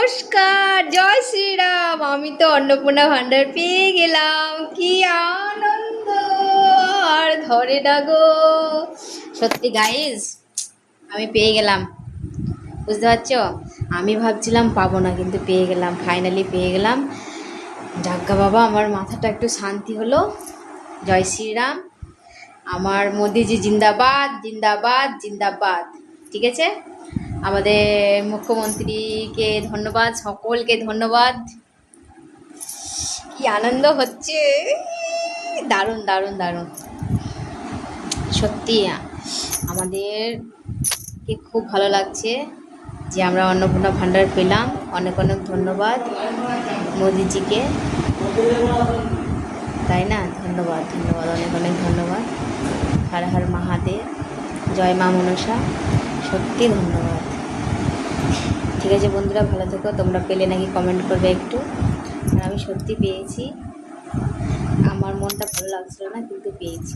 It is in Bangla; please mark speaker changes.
Speaker 1: নমস্কার, জয় শ্রীরাম। আমি তো অন্নপূর্ণা ভান্ডার পেয়ে গেলাম, কি আনন্দ আর ধরে না গো। সত্যি গাইজ, আমি পেয়ে গেলাম, বুঝতে পারছো? আমি ভাবছিলাম পাবো না, কিন্তু পেয়ে গেলাম, ফাইনালি পেয়ে গেলাম। যাজ্ঞা বাবা, আমার মাথাটা একটু শান্তি হলো। জয় শ্রীরাম। আমার মোদিজি জিন্দাবাদ, জিন্দাবাদ, জিন্দাবাদ। ঠিক আছে, আমাদের মুখ্যমন্ত্রীকে ধন্যবাদ, সকলকে ধন্যবাদ। কি আনন্দ হচ্ছে, দারুণ দারুণ দারুণ। সত্যি আমাদেরকে খুব ভালো লাগছে যে আমরা অন্নপূর্ণা ভান্ডার পেলাম। অনেক অনেক ধন্যবাদ মোদিজিকে, তাই না? ধন্যবাদ ধন্যবাদ, অনেক অনেক ধন্যবাদ। হর হর মহাদেব, জয় মা মনসা। সত্যি ধন্যবাদ। ঠিক আছে বন্ধুরা, ভালো থেকো। তোমরা পেলে নাকি কমেন্ট করবে একটু। আর আমি সত্যি পেয়েছি, আমার মনটা ভালো লাগছিল না, কিন্তু পেয়েছি।